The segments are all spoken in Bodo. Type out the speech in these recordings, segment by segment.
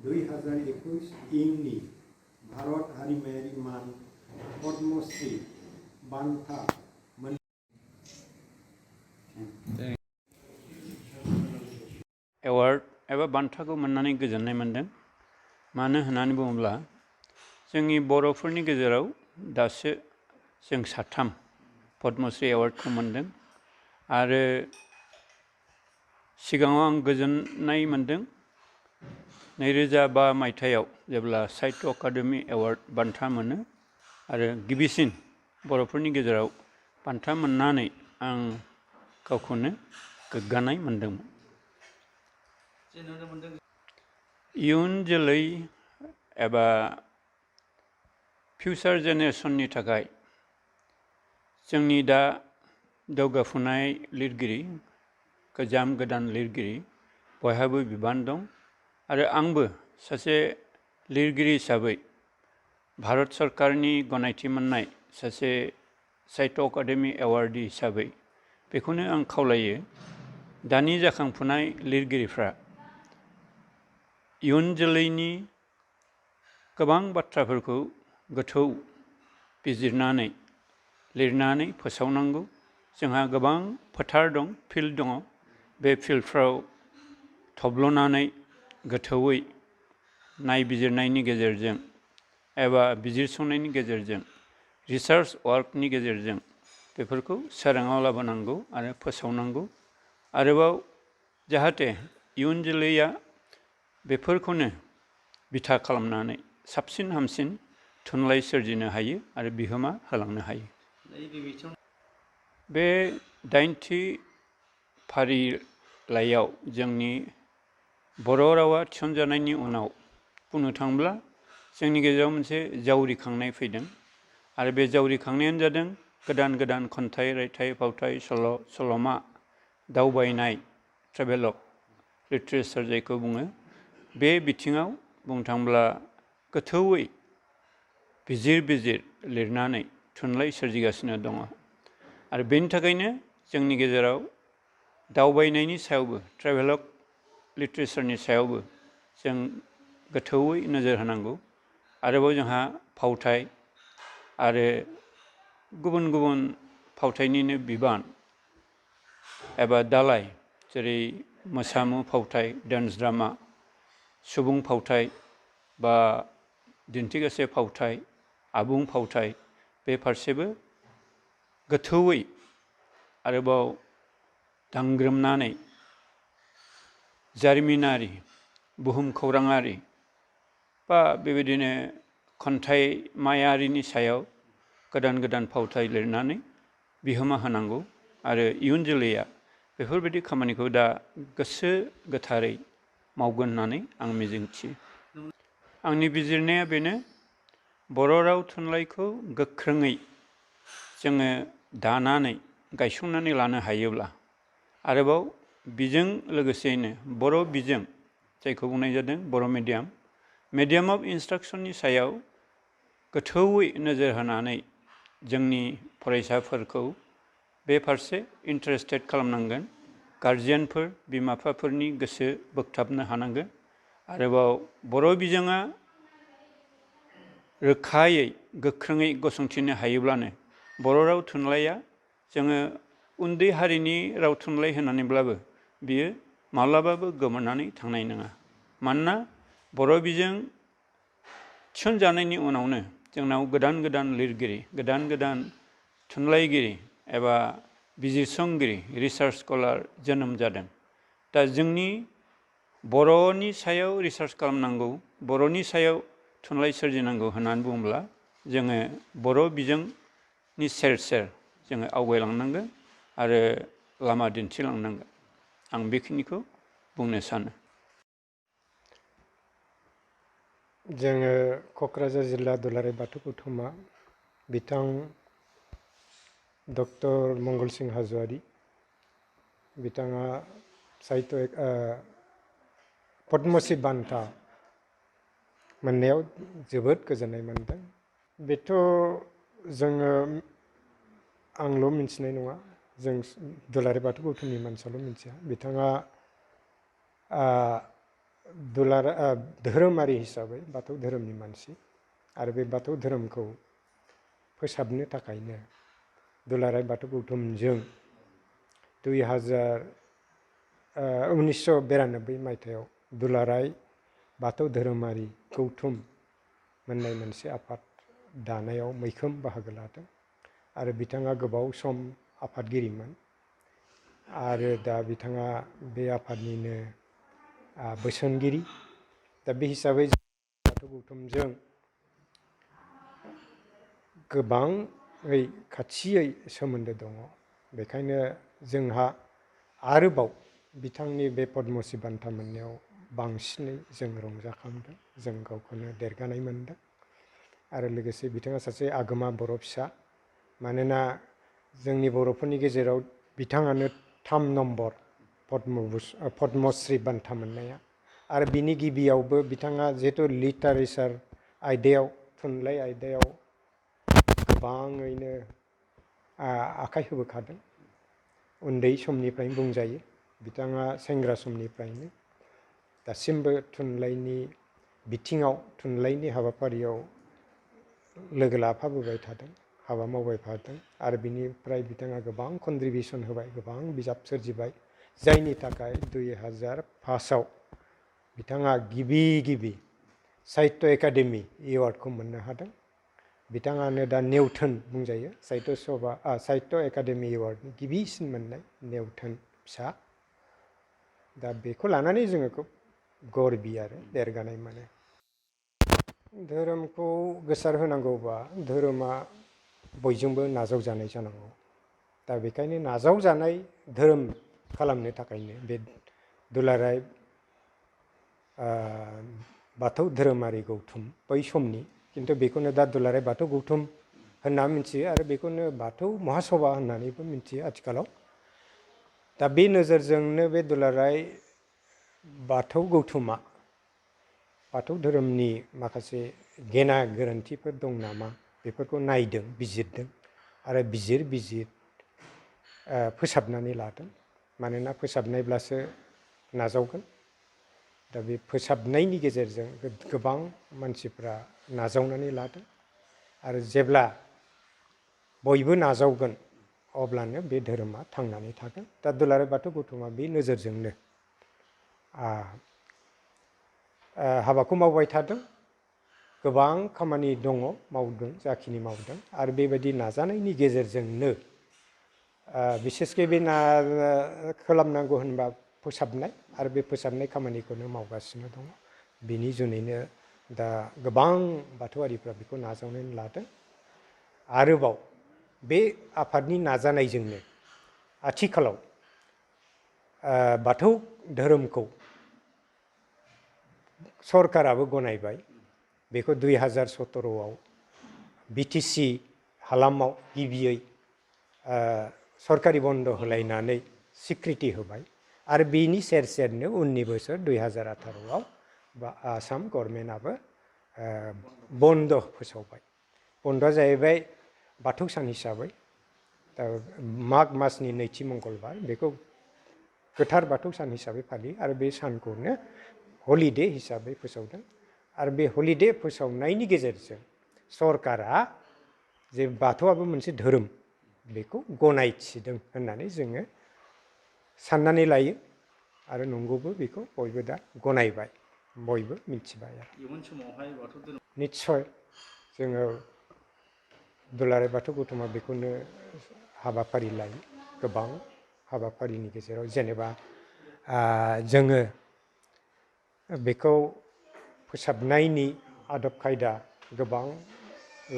2021 इंनि भारत हारिमायारि मान पद्मश्री बान्था एवार्ड एबा बान्थाखौ मोननानै गोजोननाय मोनदों। मानो होननानै बुङोब्ला जोंनि बर'फोरनि गेजेराव दासो जों साथाम पद्मश्री एवार्डखौ मोनदों आरो सिगाङाव आं गोजोननाय मोनदों 2005 मायथाइयाव जेब्ला साहित्य एकाडेमि एवार्ड बान्था मोनो आरो गिबिसिन बर'फोरनि गेजेराव बान्था मोननानै आं गावखौनो गोग्गानाय मोनदोंमोन। इयुन जोलै एबा फिउचार जेनेरेसननि थाखाय जोंनि दा दावगाफुनाय लिरगिरि गोदान लिरगिरि बयहाबो बिबान दं आरो आंबो सासे लिरगिरि हिसाबै भारत सरकारनि गनायथि मोननाय सासे साहित्य एकाडेमि एवार्डी हिसाबै बेखौनो आं खावलायो दानि जाखांफुनाय लिरगिरिफ्रा इयुन जोलैनि गोबां बाथ्राफोरखौ गोथौ बिजिरनानै लिरनानै फोसावनांगौ। जोंहा गोबां फोथार दं, फिल्ड दङ। बे फिल्डफ्राव थब्ल'नानै गोथौयै नायबिजिरनायनि गेजेरजों एबा बिजिरसंनायनि गेजेरजों रिसार्च वार्कनि गेजेरजों बेफोरखौ सोराङाव लाबोनांगौ आरो फोसावनांगौ। आरोबाव जाहाथे इयुन जोलैया बेफोरखौनो बिथा खालामनानै साबसिन हामसिन थुनलाइ सोरजिनो हायो आरो बिहोमा होलांनो हायो। बे 8थि फारिलाइयाव जोंनि बर' रावा थिसनजानायनि उनाव बुंनो थाङोब्ला जोंनि गेजेराव मोनसे जावरिखांनाय फैदों आरो बे जावरिखांनायानो जादों गोदान खन्थाइ, रायथाइ, फावथाइ, सल'मा, दावबायनाय, ट्रेभेलग लिटारेचार जायखौ बुङो। बे बिथिङाव बुंनो थाङोब्ला गोथौयै बिजिर लिरनानै थुनलाइ सोरजिगासिनो दङ आरो बेनि थाखायनो जोंनि गेजेराव दावबायनायनि सायावबो ट्रेभेलग लिटारेचारनि सायावबो जों गोथौयै नोजोर होनांगौ। आरोबाव जोंहा फावथाइ आरो गुबुन फावथाइनिनो बिबान एबा दालाय जेरै मोसामु फावथाइ, डान्स ड्रामा, सुबुं फावथाइ बा दिन्थिगासे फावथाइ, आबुं फावथाइ बे फारसेबो गोथौयै आरोबाव दांग्रोमनानै जारिमिनारि, बुहुमखौराङारि बा बेबायदिनो खन्थाइमायारिनि सायाव गोदान फावथाइ लिरनानै बिहोमा होनांगौ आरो इयुन जोलैया बेफोरबायदि खामानिखौ दा गोसो गोथारै मावगोन होननानै आं मिजिंथियो। आंनि बिजिरनाया बेनो बर' राव थुनलाइखौ गोख्रोङै जोङो दानानै गायसंनानै लानो हायोब्ला आरोबाव बिजों लोगोसेयैनो बर' बिजों जायखौ बुंनाय जादों बर' मिडियाम अफ इन्सट्राक्सननि सायाव गोथौयै नोजोर होनानै जोंनि फरायसाफोरखौ बे फारसे इन्टारेस्टेड खालामनांगोन। गारजियानफोर, बिमा बिफाफोरनि गोसो बोगथाबनो हानांगोन। आरोबाव बर' बिजोङा रोखायै गोख्रोङै गसंथिनो हायोब्लानो बर' राव थुनलाइया जोङो उन्दै हारिनि राव थुनलाइ होननानैब्लाबो बियो माब्लाबाबो गोमोरनानै थांनाय नङा। मानोना बर' बिजों थिसनजानायनि उनावनो जोंनाव गोदान लिरगिरि, गोदान थुनलाइगिरि एबा बिजिरसंगिरि, रिसार्च स्कलार जोनोम जादों। दा जोंनि बर'नि सायाव रिसार्च खालामनांगौ, बर'नि सायाव थुनलाइ सोरजिनांगौ होननानै बुङोब्ला जोङो बर' बिजोंनि सेर जोङो आवगायलांनांगोन आरो लामा दिन्थिलांनांगोन। आं बेखिनिखौ बुंनो सानो। जोङो क'क्राझार जिल्ला दुलाराय बाथौ गौथुमा बिथां डक्टर मंगलसिं हाज'वारि बिथाङा साहित्य पद्मश्री बान्था मोननायाव जोबोद गोजोननाय मोनदों। बेथ' जोङो आंल' मिथिनाय नङा, जों दुलाराय बाथौ गौथुमनि मानसियाल' मिथिया। बिथाङा धोरोमारि हिसाबै बाथौ धोरोमनि मानसि आरो बे बाथौ धोरोमखौ फोसाबनो थाखायनो दुलाराय बाथौ गौथुमजों 1992 मायथाइयाव दुलाराय बाथौ धोरोमारि गौथुम मोननाय मोनसे आफाद दानायाव मैखोम बाहागो लादों आरो बिथाङा गोबाव सम आफादगिरिमोन आरो दा बिथाङा बे आफादनिनो बोसोनगिरि। दा बे हिसाबै बाथौ गौथुमजों गोबाङै खाथियै सोमोन्दो दङ। बेखायनो जोंहा आरोबाव बिथांनि बे पद्मश्री बान्था मोननायाव बांसिनै जों रंजाखांदों, जों गावखौनो देरगानाय मोनदों आरो लोगोसे बिथाङा सासे आगोमा बर' फिसा। मानोना जोंनि बर'फोरनि गेजेराव बिथाङानो 3 नम्बर पद्मश्री बान्था मोननाया आरो बिनि गिबियावबो बिथाङा जिहेतु लिटारेचार आयदायाव थुनलाइ आयदायाव गोबाङैनो आखाइ होबोखादों। उन्दै समनिफ्रायनो बुंजायो बिथाङा सेंग्रा समनिफ्रायनो दासिमबो थुनलाइनि बिथिङाव थुनलाइनि हाबाफारियाव लोगो लाफाबोबाय थादों, हाबा मावबाय थादों आरो बिनिफ्राय बिथाङा गोबां कन्ट्रिबिउसन होबाय, गोबां बिजाब सोरजिबाय, जायनि थाखाय 2005आव बिथाङा गिबि साहित्य एकाडेमि एवार्डखौ मोननो हादों। बिथाङानो दा नेवथोन बुंजायो, साहित्य एकाडेमि एवार्डनि गिबिसिन मोननाय नेवथोन फिसा। दा बेखौ लानानै जोङो खोब गरबि आरो देरगानाय मोनो। धोरोमखौ गोसार होनांगौबा धोरोमा बयजोंबो नाजावजानाय जानांगौ। दा बेखायनो नाजावजानाय धोरोम खालामनो थाखायनो बे दुलाराय बाथौ धोरोमारि गौथुम बै समनि, खिन्थु बेखौनो दा दुलाराय बाथौ गौथुम होनना मिथियो आरो बेखौनो बाथौ महासभा होननानैबो मिथियो आथिखालाव। दा बे नोजोरजोंनो बे दुलाराय बाथौ गौथुमा बाथौ धोरोमनि माखासे गेना गोरोन्थिफोर दं नामा बेफोरखौ नायदों, बिजिरदों आरो बिजिर फोसाबनानै लादों। मानोना फोसाबनायब्लासो नाजावगोन। दा बे फोसाबनायनि गेजेरजों गोबां मानसिफ्रा नाजावनानै लादों आरो जेब्ला बयबो नाजावगोन अब्लानो बे धोरोमा थांनानै थागोन। दा दुलाराय बाथौ गौथुमा बे नोजोरजोंनो हाबाखौ मावबाय थादों। गोबां खामानि दङ, मावदों, जाखिनि मावदों आरो बेबायदि नाजानायनि गेजेरजोंनो बिसेसके बे खालामनांगौ होनबा फोसाबनाय आरो बे फोसाबनाय खामानिखौनो मावगासिनो दङ। बिनि जुनैनो दा गोबां बाथौआरिफ्रा बेखौ नाजावनानै लादों। आरोबाव बे आफादनि नाजानायजोंनो आथिखालाव बाथौ धोरोमखौ सरकाराबो गनायबाय। बेखौ 2017आव बिटिसि हालामाव गिबियै सरकारि बन्द होलायनानै स्वीकृति होबाय आरो बेनि सेर सेरनो उननि बोसोर 2018आव आसाम गभर्नमेन्टआबो बन्द फोसावबाय। बन्दआ जाहैबाय बाथौ सान हिसाबै माग मासनि नैथि मंगलबार बेखौ गोथार बाथौ सान हिसाबै फालियो आरो बे सानखौनो हलिडे हिसाबै फोसावदों। आरो बे हलिडे फोसावनायनि गेजेरजों सरकारा जे बाथौआबो मोनसे धोरोम बेखौ गनायथिदों होननानै जोङो साननानै लायो आरो नंगौबो, बेखौ बयबो दा गनायबाय, बयबो मिथिबाय। इयुन समावहाय बाथौ धोरोम निस्सय जोङो दुलाराय बाथौ गौथुमा बेखौनो हाबाफारि लायो। गोबां हाबाफारिनि गेजेराव जेनेबा जोङो बेखौ फोसाबनायनि आदब खायदा गोबां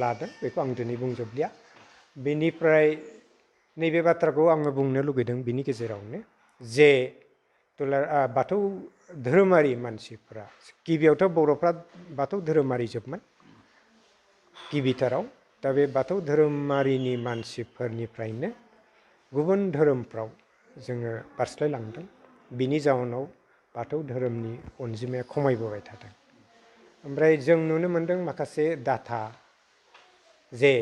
लादों, बेखौ आं दिनै बुंजोबलिया। बेनिफ्राय नैबे बाथ्राखौ आङो बुंनो लुगैदों बिनि गेजेरावनो जे बाथौ धोरोमारि मानसिफ्रा गिबियावथ' बर'फ्रा बाथौ धोरोमारि जोबमोन गिबिथाराव। दा बे बाथौ धोरोमारिनि मानसिफोरनिफ्रायनो गुबुन धोरोमफ्राव जोङो बारस्लायलांदों। बिनि जाउनाव बाथौ धोरोमनि अनजिमाया खमायबोबाय थादों। ओमफ्राय जों नुनो मोनदों माखासे डाटा जे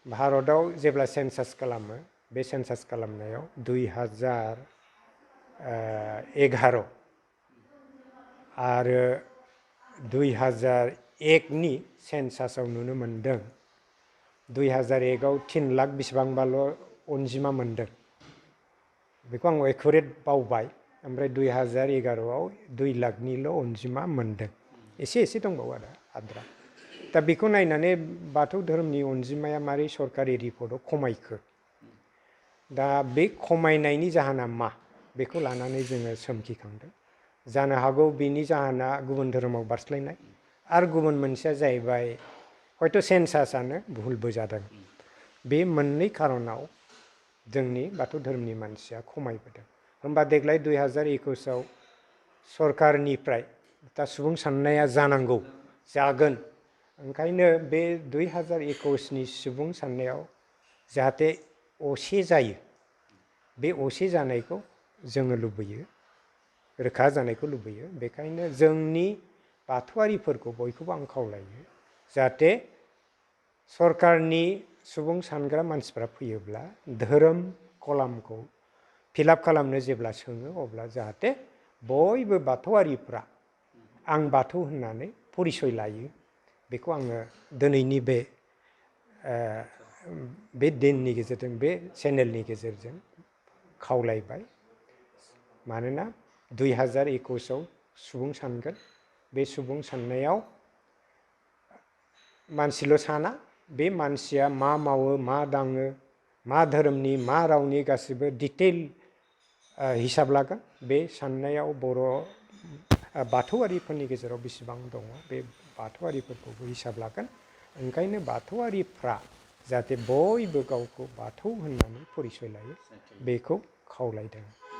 भारतआव जेब्ला सेन्सास खालामो, बे सेन्सास खालामनायाव 2011 आरो 2001नि सेन्सासाव नुनो मोनदों 2001आव 3 लाख बेसेबांबाल' अनजिमा मोनदों बेखौ आं एकुरेट बावबाय ओमफ्राय 2011आव 2 लाखनिल' अनजिमा मोनदों एसे एसे दंबावो आरो आद्रा दा बेखौ नायनानै बाथौ धोरोमनि अनजिमाया मारै सरकारि रिपर्टआव खमायखो दा बे खमायनायनि जाहोना मा बेखौ लानानै जोङो सोमखिखांदों जानो हागौ बेनि जाहोना गुबुन धोरोमाव बारस्लायनाय आरो गुबुन मोनसेया जाहैबाय हयथ' सेन्सासानो भुलबो जादों बे मोननै खारनाव जोंनि बाथौ धोरोमनि मानसिया खमायबोदों होमबा देग्लाय 2021आव सरकारनिफ्राय दा सुबुं साननाया जानांगौ जागोन ओंखायनो बे 2021नि सुबुं साननायाव जाहाथे असे जायो बे असे जानायखौ जोङो लुबैयो रोखा जानायखौ लुबैयो बेखायनो जोंनि बाथौआरिफोरखौ बयखौबो आं खावलायो जाहाथे सरकारनि सुबुं सानग्रा मानसिफ्रा फैयोब्ला धोरोम कलामखौ फिलाप खालामनो जेब्ला सोङो अब्ला जाहाथे बयबो बाथौआरिफ्रा आं बाथौ होननानै परिसय लायो बेखौ आङो दिनैनि बे दिननि गेजेरजों बे चेनेलनि गेजेरजों खावलायबाय मानोना 2021आव सुबुं सानगोन बे सुबुं साननायाव मानसिल' साना बे मानसिया मा मावो मा दाङो मा धोरोमनि मा रावनि गासिबो डिटेल हिसाब लागोन बे साननायाव बर' बाथौआरिफोरनि गेजेराव बेसेबां दङ बे बाथौआरिफोरखौबो हिसाब लागोन ओंखायनो बाथौआरिफ्रा जाहाथे बयबो गावखौ बाथौ होननानै परिसय लायो बेखौ खावलायदों